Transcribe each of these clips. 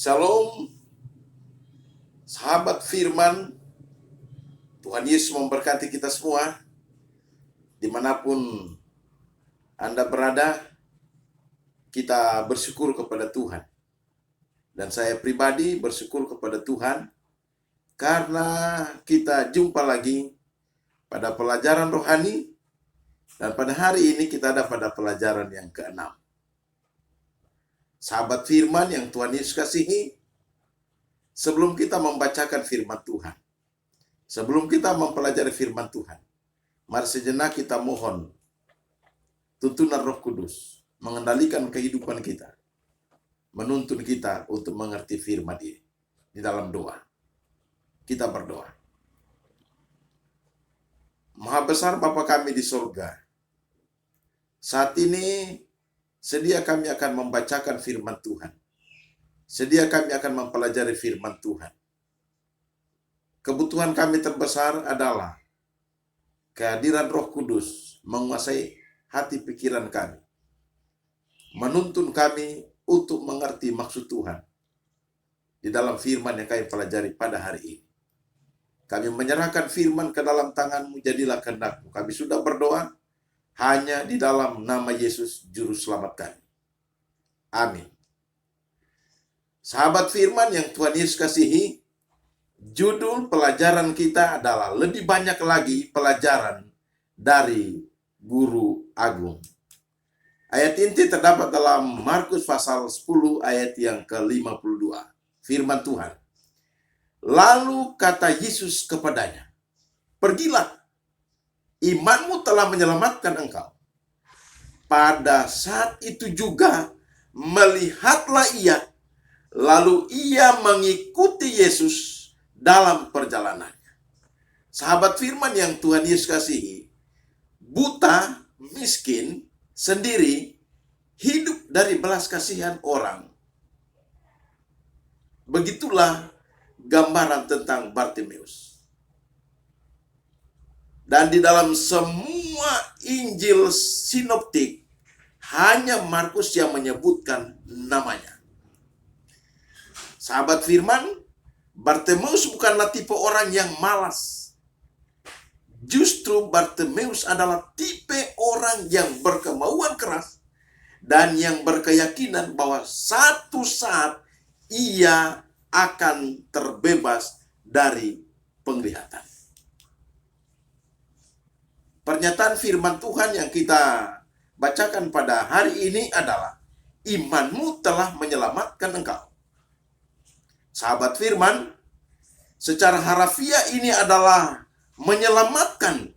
Shalom, sahabat firman. Tuhan Yesus memberkati kita semua. Dimanapun Anda berada, kita bersyukur kepada Tuhan. Dan saya pribadi bersyukur kepada Tuhan karena kita jumpa lagi pada pelajaran rohani. Dan pada hari ini kita ada pada pelajaran yang ke-6. Sahabat firman yang Tuhan Yesus kasihi, sebelum kita membacakan firman Tuhan, sebelum kita mempelajari firman Tuhan, mari sejenak kita mohon tuntunan Roh Kudus mengendalikan kehidupan kita, menuntun kita untuk mengerti firman ini. Di dalam doa, kita berdoa. Maha besar Bapa kami di surga, saat ini sedia kami akan membacakan firman Tuhan. Sedia kami akan mempelajari firman Tuhan. Kebutuhan kami terbesar adalah kehadiran Roh Kudus menguasai hati pikiran kami, menuntun kami untuk mengerti maksud Tuhan di dalam firman yang kami pelajari pada hari ini. Kami menyerahkan firman ke dalam tangan-Mu, jadilah kehendak-Mu. Kami sudah berdoa hanya di dalam nama Yesus Juru Selamat kami. Amin. Sahabat firman yang Tuhan Yesus kasihi, judul pelajaran kita adalah lebih banyak lagi pelajaran dari Guru Agung. Ayat inti terdapat dalam Markus pasal 10 ayat yang ke-52. Firman Tuhan. Lalu kata Yesus kepadanya, "Pergilah, imanmu telah menyelamatkan engkau." Pada saat itu juga melihatlah ia, lalu ia mengikuti Yesus dalam perjalanannya. Sahabat firman yang Tuhan Yesus kasihi, buta, miskin, sendiri, hidup dari belas kasihan orang. Begitulah gambaran tentang Bartimeus. Dan di dalam semua Injil sinoptik, hanya Markus yang menyebutkan namanya. Sahabat firman, Bartimeus bukanlah tipe orang yang malas. Justru Bartimeus adalah tipe orang yang berkemauan keras dan yang berkeyakinan bahwa satu saat ia akan terbebas dari penglihatan. Pernyataan firman Tuhan yang kita bacakan pada hari ini adalah, imanmu telah menyelamatkan engkau. Sahabat firman, secara harafiah ini adalah menyelamatkan.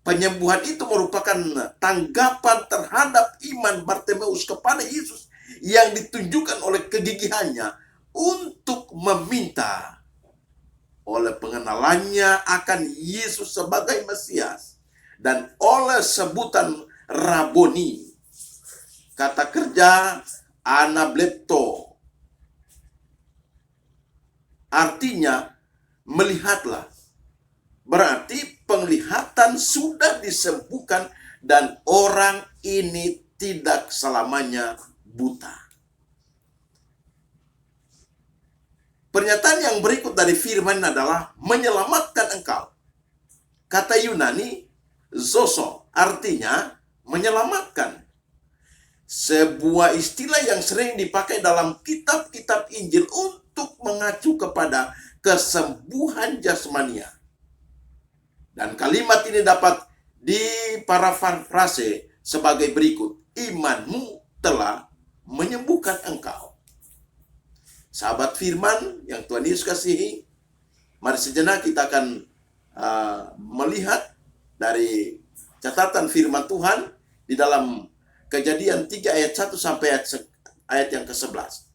Penyembuhan itu merupakan tanggapan terhadap iman Bartimeus kepada Yesus yang ditunjukkan oleh kegigihannya untuk meminta oleh pengenalannya akan Yesus sebagai Mesias. Dan oleh sebutan Raboni, kata kerja anablepto, artinya melihatlah. Berarti penglihatan sudah disembuhkan dan orang ini tidak selamanya buta. Pernyataan yang berikut dari firman adalah menyelamatkan engkau. Kata Yunani zoso, artinya menyelamatkan. Sebuah istilah yang sering dipakai dalam kitab-kitab Injil untuk mengacu kepada kesembuhan jasmania. Dan kalimat ini dapat diparafrase sebagai berikut, imanmu telah menyembuhkan engkau. Sahabat firman yang Tuhan Yesus kasihi, mari sejenak kita akan melihat dari catatan firman Tuhan di dalam Kejadian 3 ayat 1 sampai ayat yang ke-11.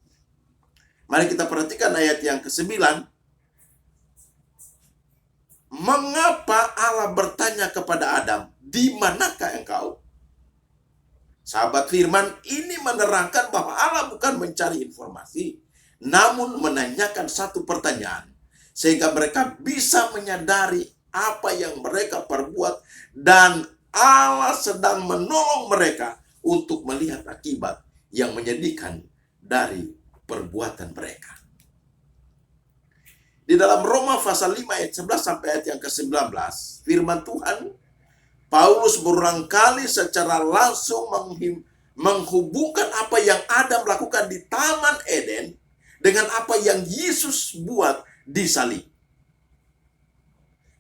Mari kita perhatikan ayat yang ke-9. Mengapa Allah bertanya kepada Adam, "Di manakah engkau?" Sahabat firman, ini menerangkan bahwa Allah bukan mencari informasi, namun menanyakan satu pertanyaan, sehingga mereka bisa menyadari apa yang mereka perbuat, dan Allah sedang menolong mereka untuk melihat akibat yang menyedihkan dari perbuatan mereka. Di dalam Roma pasal 5 ayat 11 sampai ayat yang ke-19, firman Tuhan, Paulus berulang kali secara langsung menghubungkan apa yang Adam lakukan di Taman Eden dengan apa yang Yesus buat di salib.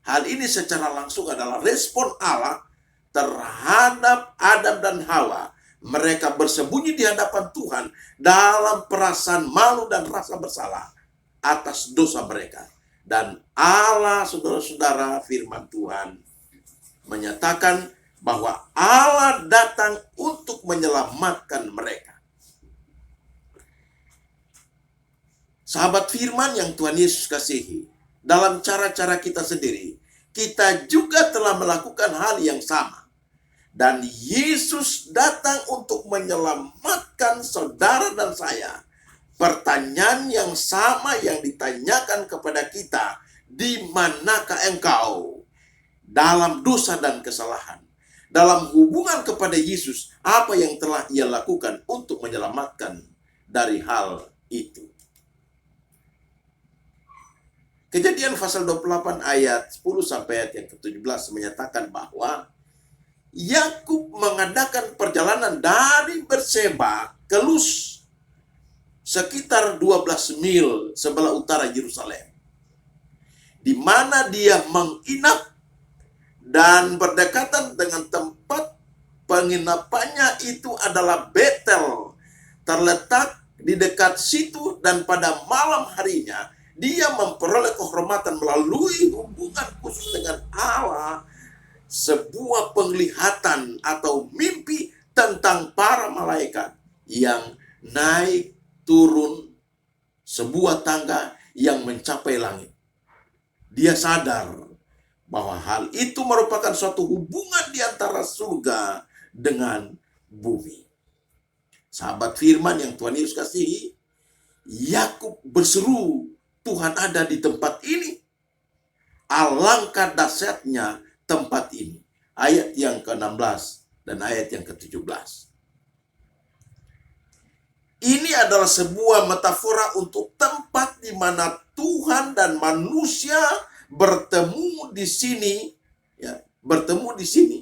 Hal ini secara langsung adalah respon Allah terhadap Adam dan Hawa. Mereka bersembunyi di hadapan Tuhan dalam perasaan malu dan rasa bersalah atas dosa mereka. Dan Allah, saudara-saudara, firman Tuhan menyatakan bahwa Allah datang untuk menyelamatkan mereka. Sahabat firman yang Tuhan Yesus kasihi, dalam cara-cara kita sendiri, kita juga telah melakukan hal yang sama. Dan Yesus datang untuk menyelamatkan saudara dan saya. Pertanyaan yang sama yang ditanyakan kepada kita, di manakah engkau dalam dosa dan kesalahan? Dalam hubungan kepada Yesus, apa yang telah Ia lakukan untuk menyelamatkan dari hal itu? Kejadian pasal 28 ayat 10 sampai ayat yang ke-17 menyatakan bahwa Yakub mengadakan perjalanan dari Berseba ke Luz, sekitar 12 mil sebelah utara Yerusalem, di mana dia menginap dan berdekatan dengan tempat penginapannya itu adalah Betel, terletak di dekat situ. Dan pada malam harinya dia memperoleh kehormatan melalui hubungan khusus dengan Allah, sebuah penglihatan atau mimpi tentang para malaikat yang naik turun sebuah tangga yang mencapai langit. Dia sadar bahwa hal itu merupakan suatu hubungan di antara surga dengan bumi. Sahabat firman yang Tuhan Yesus kasihi, Yakub berseru, Tuhan ada di tempat ini. Alangkah dahsyatnya tempat ini. Ayat yang ke-16 dan ayat yang ke-17. Ini adalah sebuah metafora untuk tempat di mana Tuhan dan manusia bertemu di sini, ya, bertemu di sini.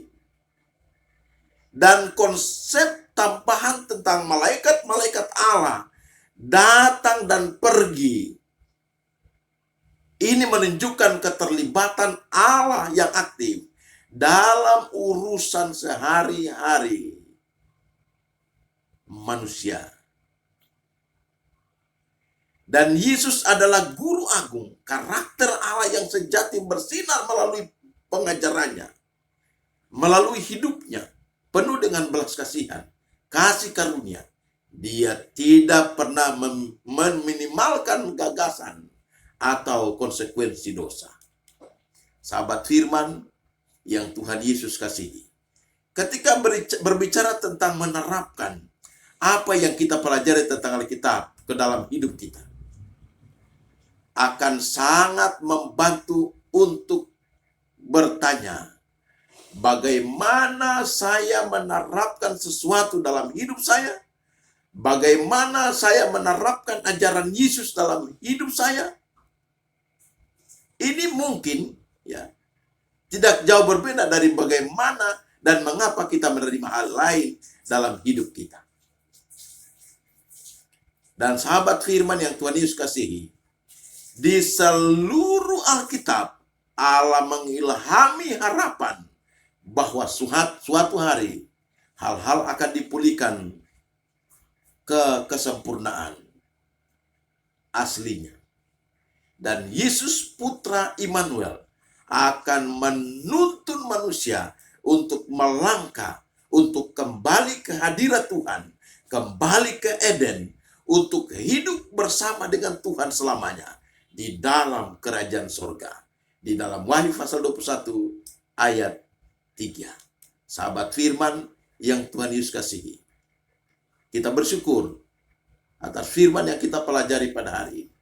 Dan konsep tambahan tentang malaikat-malaikat Allah datang dan pergi. Ini menunjukkan keterlibatan Allah yang aktif dalam urusan sehari-hari manusia. Dan Yesus adalah guru agung, karakter Allah yang sejati bersinar melalui pengajarannya, melalui hidupnya, penuh dengan belas kasihan, kasih karunia. Dia tidak pernah meminimalkan gagasan atau konsekuensi dosa. Sahabat firman yang Tuhan Yesus kasihi, ketika berbicara tentang menerapkan apa yang kita pelajari tentang Alkitab ke dalam hidup kita, akan sangat membantu untuk bertanya, bagaimana saya menerapkan sesuatu dalam hidup saya? Bagaimana saya menerapkan ajaran Yesus dalam hidup saya? Ini mungkin ya tidak jauh berbeda dari bagaimana dan mengapa kita menerima hal lain dalam hidup kita. Dan sahabat firman yang Tuhan Yesus kasihi, di seluruh Alkitab Allah mengilhami harapan bahwa suatu hari hal-hal akan dipulihkan ke kesempurnaan aslinya. Dan Yesus Putra Immanuel akan menuntun manusia untuk melangkah, untuk kembali ke hadirat Tuhan, kembali ke Eden, untuk hidup bersama dengan Tuhan selamanya di dalam kerajaan surga. Di dalam Wahyu pasal 21 ayat 3. Sahabat firman yang Tuhan Yesus kasihi, kita bersyukur atas firman yang kita pelajari pada hari ini.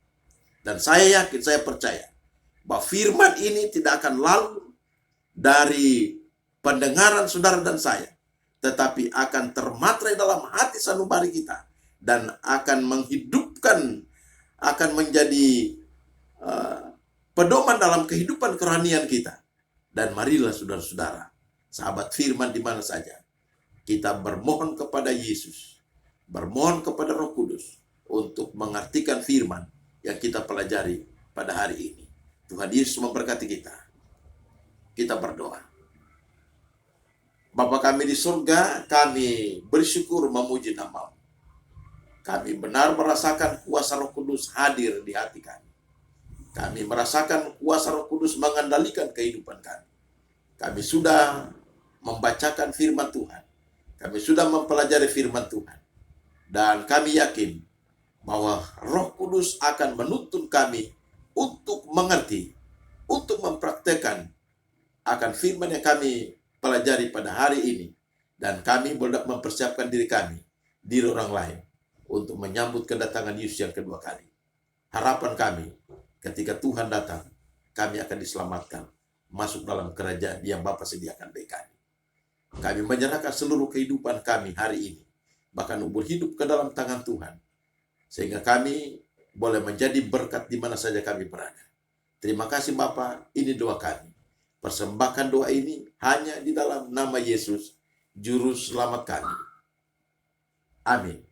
Dan saya yakin, saya percaya bahwa firman ini tidak akan lalu dari pendengaran saudara dan saya, tetapi akan termaterai dalam hati sanubari kita dan akan menghidupkan bukan akan menjadi pedoman dalam kehidupan kerohanian kita. Dan marilah saudara-saudara, sahabat firman di mana saja, kita bermohon kepada Yesus, bermohon kepada Roh Kudus untuk mengartikan firman yang kita pelajari pada hari ini. Tuhan Yesus memberkati kita. Kita berdoa. Bapa kami di surga, kami bersyukur memuji nama-Mu. Kami benar merasakan kuasa Roh Kudus hadir di hati kami. Kami merasakan kuasa Roh Kudus mengendalikan kehidupan kami. Kami sudah membacakan firman Tuhan. Kami sudah mempelajari firman Tuhan. Dan kami yakin bahwa Roh Kudus akan menuntun kami untuk mengerti, untuk mempraktekkan akan firman yang kami pelajari pada hari ini. Dan kami mempersiapkan diri kami, diri orang lain, untuk menyambut kedatangan Yesus yang kedua kali. Harapan kami, ketika Tuhan datang, kami akan diselamatkan, masuk dalam kerajaan yang Bapa sediakan bagi kami. Kami menyerahkan seluruh kehidupan kami hari ini, bahkan umur hidup ke dalam tangan Tuhan, sehingga kami boleh menjadi berkat di mana saja kami berada. Terima kasih Bapa, ini doa kami. Persembahkan doa ini hanya di dalam nama Yesus, Juru Selamat kami. Amin.